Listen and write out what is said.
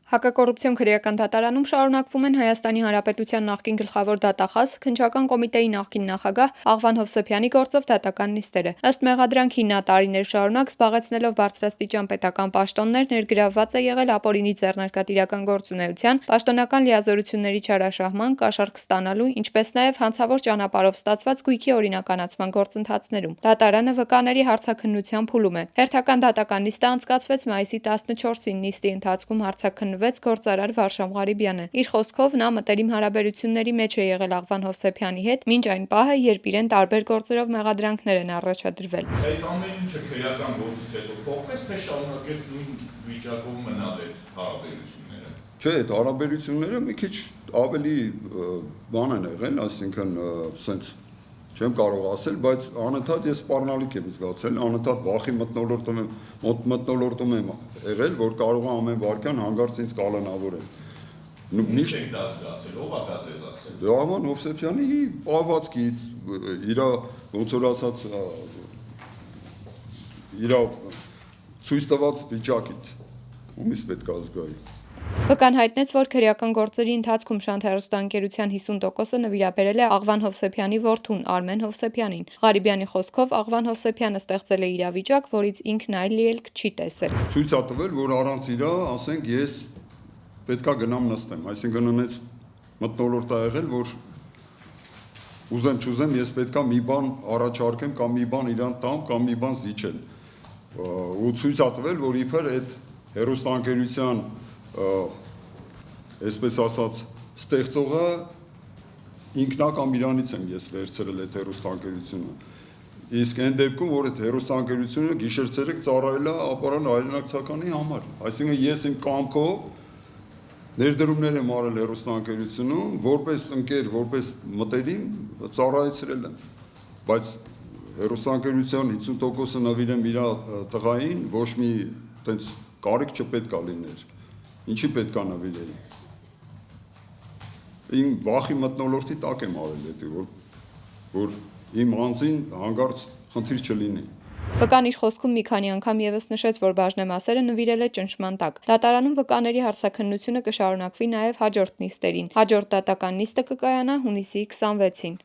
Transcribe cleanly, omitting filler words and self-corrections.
Հակակոռուպցիոն քրեական դատարանում շարունակվում են Հայաստանի Հանրապետության նախկին գլխավոր դատախազ, քննչական կոմիտեի նախկին նախագահ Աղվան Հովսեփյանի գործով դատական նիստերը։ Ըստ մեղադրանքի նա տարիներ շարունակ զբաղեցնելով բարձրաստիճան պետական պաշտոններ ներգրավված է եղել ապօրինի ձեռնարկատիրական գործունեության, պաշտոնական լիազորությունների չարաշահման, կաշառք ստանալու, ինչպես նաև հանցավոր ճանապարհով ստացված գույքի օրինականացման գործընթացներում։ Դատարանը վկաների հարցաքննության փուլում է։ Հերթական դատական նիստը անցկացվեց մայիսի 14-ին, նիստի ընթացքում հարցաքննվեց գործարար Վարշավ Ղարիբյանը։ Իր խոսքով նա մտերիմ հարաբերությունների մեջ է եղել Աղվան Հովսեփյանի հետ մինչ այն պահը, երբ իրեն տարբեր գործերով մեղադրանքներ են առաջադրվել։ Այդ ամեն ինչը քրեական գործից հետո փոխվեց, թե շարունակեց նույն վիճակով մնալ այդ հարաբերությունները։ Չէ, այդ հարաբերությունները մի քիչ ավելի բան են եղել, այսինքն սենց չեմ կարող ասել, բայց անընդհատ ես սպառնալիք եմ զգացել, անընդհատ վախի մթնոլորտում եմ եղել, որ կարող է ամեն վարքյան հանգարց ինձ կալանավորել։ Ինչ եք դա զգացել, ով է դա ձեզ ասել։ Աղվան Հովսեփյանի պահվածքից, իր ոնց որ ասած իր ցույց տված վիճակից, ումից պետք է զգայի։ Վկան հայտնեց, որ քրեական գործերի ընթացքում Շանթ հեռուստաընկերության 50%-ը նվիրաբերել է Աղվան Հովսեփյանի որդուն Արմեն Հովսեփյանին։ Ղարիբյանի խոսքով Աղվան Հովսեփյանը ստեղծել է իրավիճակ, որից ինքն այլ ելք չի տեսել։ Ցույց է տվել, որ առանց իրա, ասենք, ես պետքա գնամ նստեմ, այսինքն ունեց մթնոլորտ ա եղել, որ ուզեմ ես պետքա մի բան առաջարկեմ կամ մի բան իրան տամ կամ մի բան զիջել։ Ու ցույց է տվել, որ իբր այդ հեռուստաընկերության այսպես ասած ստեղծողը ինքնակամ իրանից եմ ես վերցրել այդ հեռուստաընկերությունը։ Իսկ այն դեպքում, որ այդ հեռուստաընկերությունը գիշեր-ցերեկ ծառայել է ապարան հայրենակցականի համար, այսինքն ես իմ կամքով ներդրումներ եմ արել հեռուստաընկերությունում, որպես ընկեր, որպես մտերիմ ծառայեցրել եմ, բայց հեռուստաընկերության 50%-ը նվիրեմ իր տղային, ոչ մի տենց կարիք չպետք է լիներ։ Ինչի պետք է նվիրեի։ Իմ վախի մթնոլորտի տակ եմ արել դա, որ իմ անձին հանգարց խնդիր չլինի։ Վկան իր խոսքում մի քանի անգամ ևս նշեց, որ բաժնեմասերը նվիրել է ճնշման տակ։ Դատարանում վկաների հարցաքննությունը կշարունակվի նաև հաջորդ նիստերին։ Հաջորդ դատական նիստը կկայանա հունիսի 26-ին։